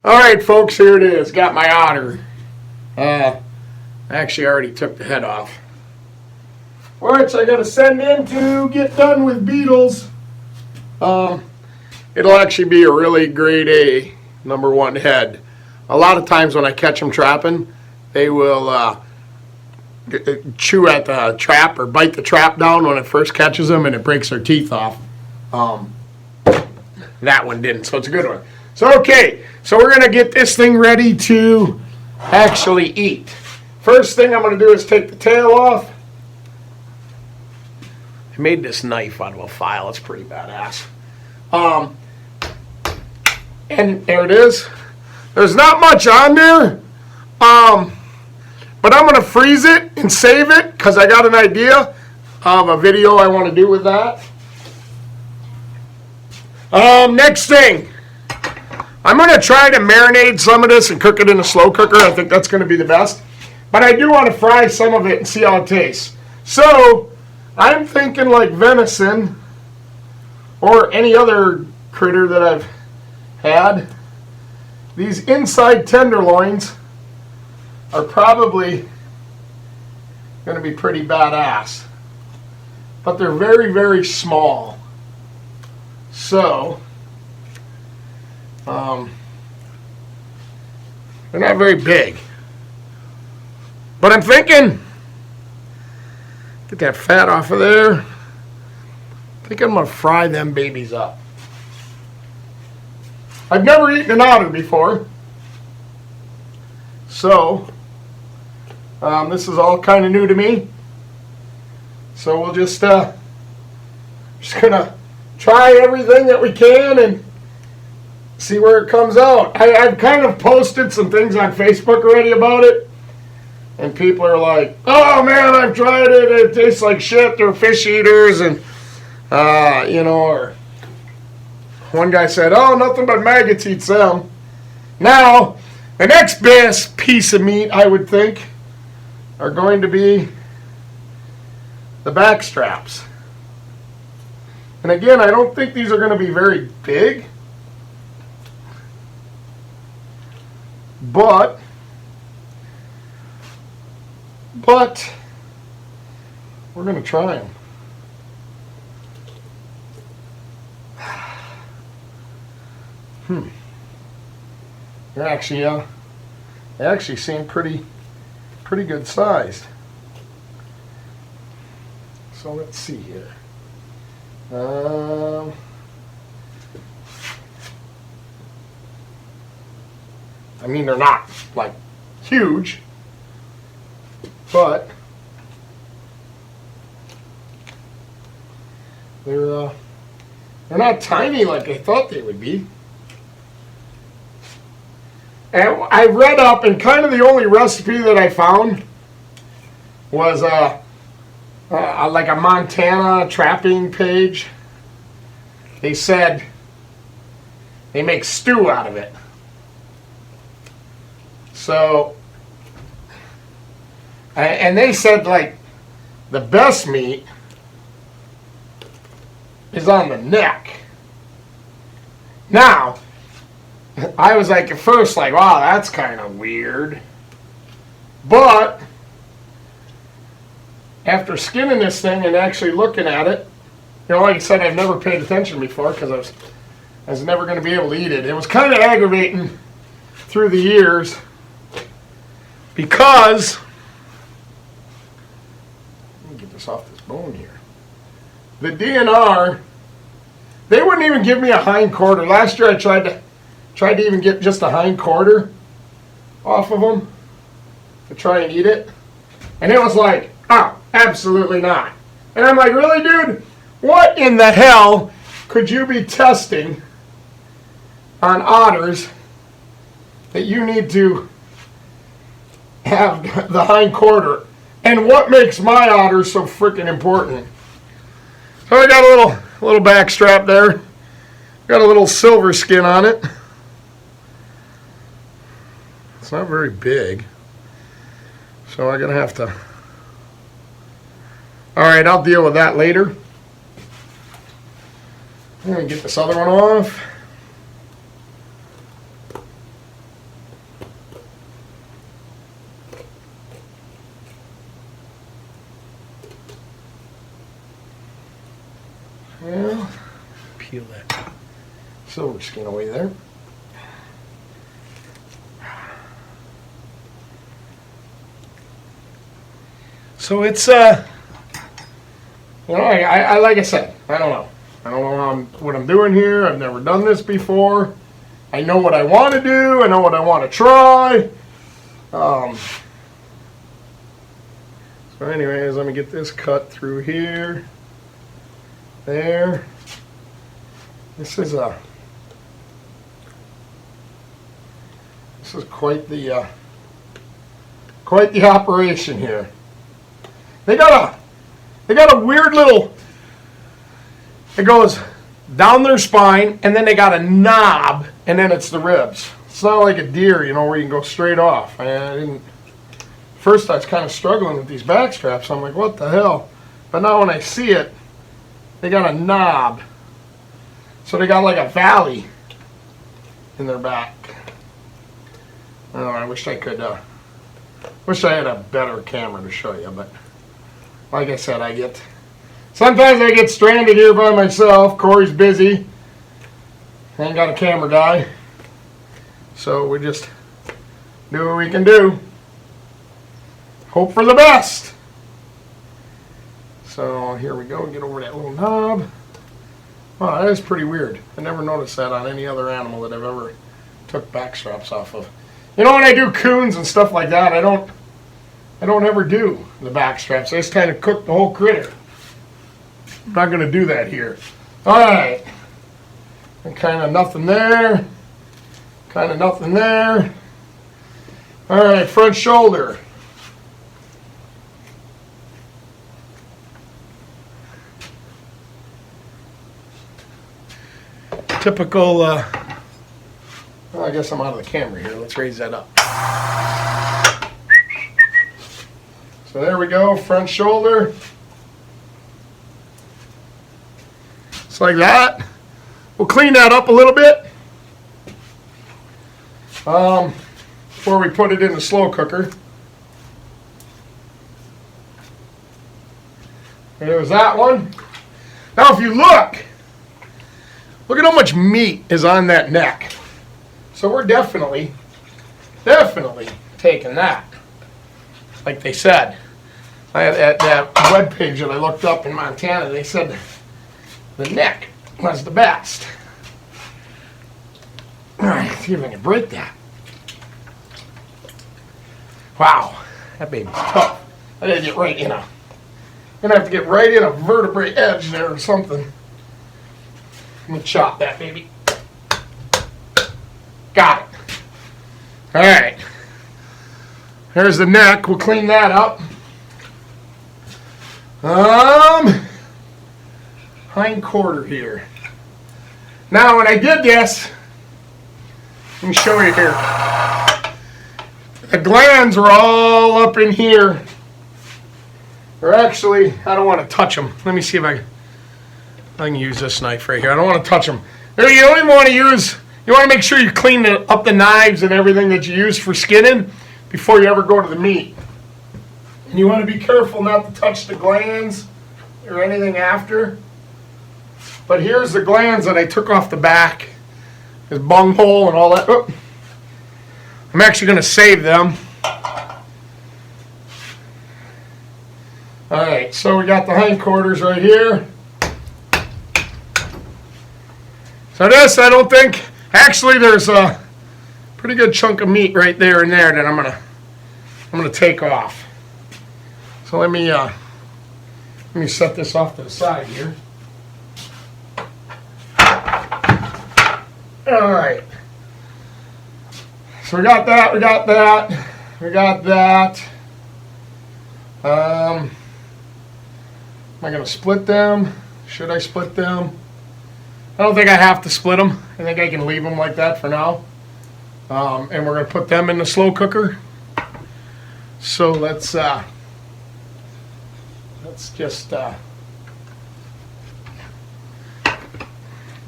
All right, folks, here it is. Got my otter. Actually, I already took the head off. Which I got to send in to get done with beetles. It'll actually be a really grade A #1 head. A lot of times when I catch them trapping, they will chew at the trap or bite the trap down when it first catches them and it breaks their teeth off. That one didn't, so it's a good one. So, okay, so we're going to get this thing ready to actually eat. First thing I'm going to do is take the tail off. I made this knife out of a file. It's pretty badass. And there it is. There's not much on there. But I'm going to freeze it and save it because I got an idea of a video I want to do with that. Next thing. I'm going to try to marinate some of this and cook it in a slow cooker. I think that's going to be the best. But I do want to fry some of it and see how it tastes. So, I'm thinking like venison or any other critter that I've had. These inside tenderloins are probably going to be pretty badass. But they're very, very small. So, they're not very big. But I'm thinking, get that fat off of there. I think I'm going to fry them babies up. I've never eaten an otter before. So, this is all kind of new to me. So we'll just going to try everything that we can and see where it comes out. I've kind of posted some things on Facebook already about it. And people are like, oh man, I've tried it. It tastes like shit. They're fish eaters. And, or one guy said, oh, nothing but maggots eats them. Now, the next best piece of meat, I would think, are going to be the back straps. And again, I don't think these are going to be very big. But we're going to try them. They actually seem pretty good sized. So let's see here. I mean, they're not like huge, but they're not tiny like I thought they would be. And I read up, and kind of the only recipe that I found was like a Montana trapping page. They said they make stew out of it. So, and they said like the best meat is on the neck. Now, I was like at first like, wow, that's kind of weird. But after skinning this thing and actually looking at it, like I said, I've never paid attention before because I was never going to be able to eat it. It was kind of aggravating through the years because, let me get this off this bone here. The DNR, they wouldn't even give me a hind quarter. Last year I tried to even get just a hind quarter off of them to try and eat it. And it was like, oh, absolutely not. And I'm like, really, dude? What in the hell could you be testing on otters that you need to have the hind quarter? And what makes my otters so freaking important? So I got a little back strap there. Got a little silver skin on it. It's not very big. So I'm going to have to... Alright, I'll deal with that later. I'm going to get this other one off. peel that silver skin away there. So it's, I like I said, I don't know. I don't know what I'm doing here. I've never done this before. I know what I want to do. I know what I want to try. So anyways, let me get this cut through here. There. This is quite the operation here. They got a weird little, it goes down their spine, and then they got a knob, and then it's the ribs. It's not like a deer, you know, where you can go straight off. First I was kind of struggling with these back straps. I'm like, what the hell? But now when I see it, they got a knob. So they got like a valley in their back. Oh, I wish I could, wish I had a better camera to show you, but like I said, sometimes I get stranded here by myself. Corey's busy. I ain't got a camera guy. So we just do what we can do. Hope for the best. So here we go. Get over that little knob. Wow, that is pretty weird. I never noticed that on any other animal that I've ever took back straps off of. You know, when I do coons and stuff like that, I don't ever do the back straps. I just kind of cook the whole critter. I'm not going to do that here. All right. And kind of nothing there. Kind of nothing there. All right, front shoulder. Typical, well, I guess I'm out of the camera here. Let's raise that up. So there we go, front shoulder. Just like that. We'll clean that up a little bit before we put it in the slow cooker. There's that one. Now if you look at how much meat is on that neck. So we're definitely taking that. Like they said. At that web page that I looked up in Montana, they said the neck was the best. All right, let's see if I can break that. Wow, that baby's tough. I gotta get right in a. Gonna have to get right in a vertebrae edge there or something. Let me chop that baby. Got it. All right. There's the neck. We'll clean that up. Hind quarter here. Now, when I did this, let me show you here. The glands are all up in here. Or actually, I don't want to touch them. Let me see if I can use this knife right here. I don't want to touch them. You don't even want to use, you want to make sure you clean up the knives and everything that you use for skinning before you ever go to the meat. And you want to be careful not to touch the glands or anything after. But here's the glands that I took off the back. His bunghole and all that. Oh. I'm actually going to save them. Alright, so we got the hindquarters right here. So this, I don't think, actually there's a pretty good chunk of meat right there and there that I'm gonna take off. So let me set this off to the side here. All right. So we got that. Am I gonna split them? Should I split them? I don't think I have to split them. I think I can leave them like that for now. And we're gonna put them in the slow cooker. So let's just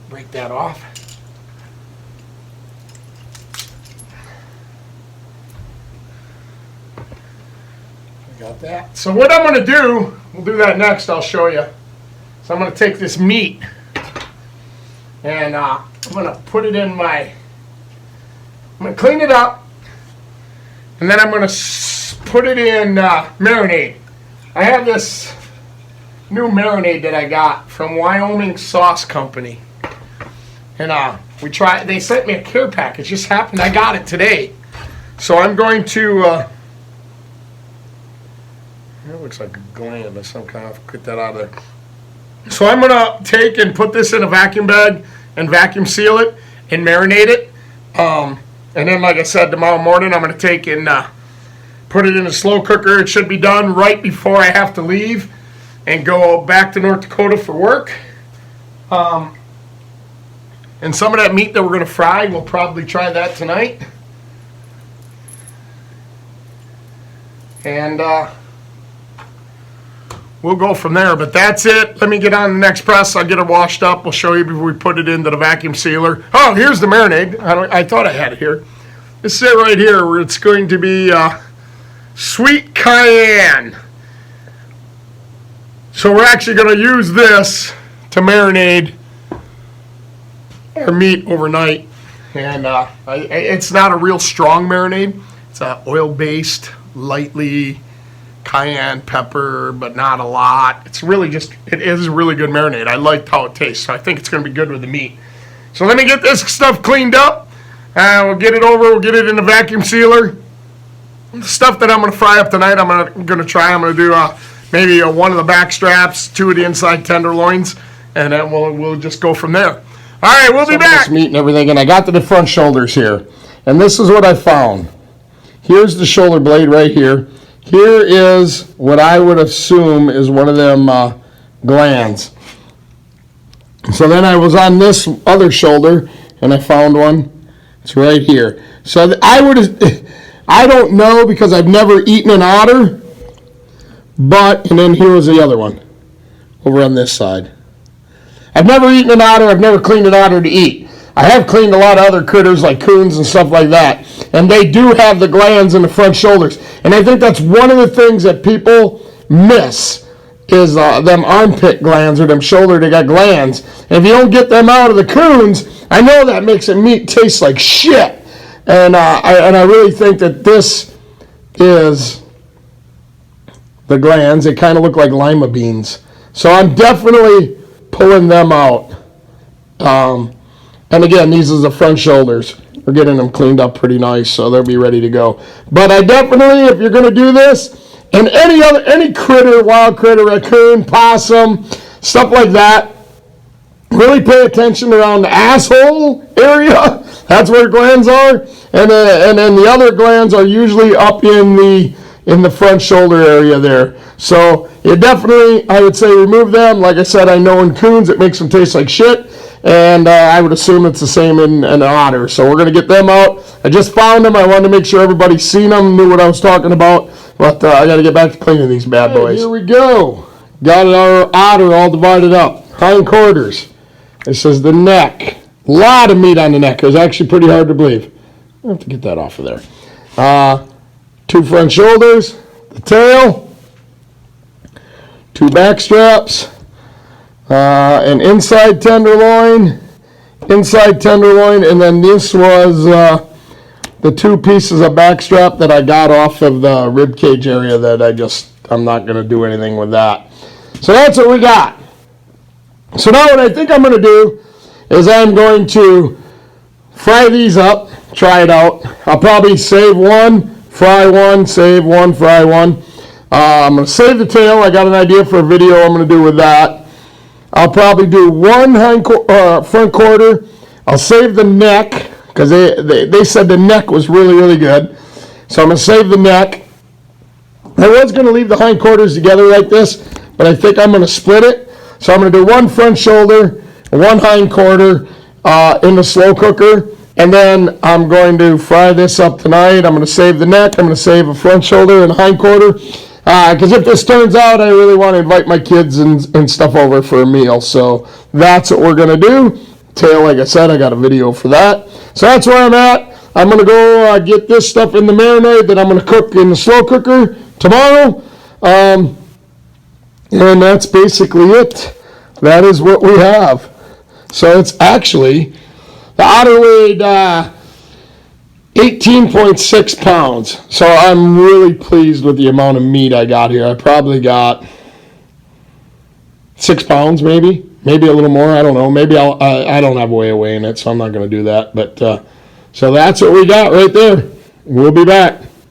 break that off. Got that. So what I'm going to do, we'll do that next, I'll show you. So I'm going to take this meat, And I'm going to put it in I'm going to clean it up. And then I'm going to put it in marinade. I have this new marinade that I got from Wyoming Sauce Company. And they sent me a care package. It just happened I got it today. So I'm going to, it looks like a gland of some kind. I'll get that out of there. So I'm going to take and put this in a vacuum bag and vacuum seal it and marinate it. And then, like I said, tomorrow morning I'm going to take and put it in a slow cooker. It should be done right before I have to leave and go back to North Dakota for work. And some of that meat that we're going to fry, we'll probably try that tonight. And we'll go from there. But that's it. Let me get on the next press. I'll get it washed up. We'll show you before we put it into the vacuum sealer. Oh, here's the marinade. I thought I had it here. This is it right here, where it's going to be sweet cayenne. So we're actually going to use this to marinate our meat overnight. And it's not a real strong marinade. It's oil-based, lightly cayenne pepper, but not a lot. It is a really good marinade. I liked how it tastes, so I think it's going to be good with the meat. So let me get this stuff cleaned up. We'll get it over. We'll get it in the vacuum sealer. The stuff that I'm going to fry up tonight, I'm going to try. I'm going to do maybe one of the back straps, 2 of the inside tenderloins, and then we'll just go from there. All right, we'll be back. This meat and everything, and I got to the front shoulders here, and this is what I found. Here's the shoulder blade right here. Here is what I would assume is one of them glands. So then I was on this other shoulder, and I found one. It's right here. So I don't know because I've never eaten an otter, and then here was the other one over on this side. I've never eaten an otter. I've never cleaned an otter to eat. I have cleaned a lot of other critters like coons and stuff like that, and they do have the glands in the front shoulders. And I think that's one of the things that people miss is them armpit glands or them shoulder. They got glands. And if you don't get them out of the coons, I know that makes the meat taste like shit. And I really think that this is the glands. They kind of look like lima beans. So I'm definitely pulling them out. And again, these are the front shoulders. We're getting them cleaned up pretty nice, so they'll be ready to go. But I definitely, if you're going to do this, and any critter, wild critter, raccoon, possum, stuff like that, really pay attention around the asshole area. That's where glands are. And then the other glands are usually up in the front shoulder area there. So you definitely, I would say, remove them. Like I said, I know in coons it makes them taste like shit. And I would assume it's the same in an otter. So we're going to get them out. I just found them. I wanted to make sure everybody's seen them, knew what I was talking about. But I got to get back to cleaning these bad boys. Here we go. Got our otter all divided up. Hindquarters. This is the neck. A lot of meat on the neck. It was actually pretty hard to believe. I have to get that off of there. 2 front shoulders. The tail. 2 back straps. An inside tenderloin, and then this was the 2 pieces of backstrap that I got off of the rib cage area that I'm not going to do anything with that. So that's what we got. So now what I think I'm going to do is I'm going to fry these up, try it out. I'll probably save one, fry one, save one, fry one. I'm going to save the tail. I got an idea for a video I'm going to do with that. I'll probably do one front quarter. I'll save the neck because they said the neck was really, really good. So I'm going to save the neck. I was going to leave the hindquarters together like this, but I think I'm going to split it. So I'm going to do one front shoulder, one hindquarter in the slow cooker, and then I'm going to fry this up tonight. I'm going to save the neck. I'm going to save a front shoulder and a hindquarter. Because if this turns out, I really want to invite my kids and stuff over for a meal. So that's what we're going to do. Tail, like I said, I got a video for that. So that's where I'm at. I'm going to go get this stuff in the marinade that I'm going to cook in the slow cooker tomorrow. And that's basically it. That is what we have. So it's actually, the otter weighed 18.6 pounds. So I'm really pleased with the amount of meat I got here. I probably got 6 pounds, maybe a little more. I don't know. Maybe I don't have a way of weighing it, so I'm not going to do that. But so that's what we got right there. We'll be back.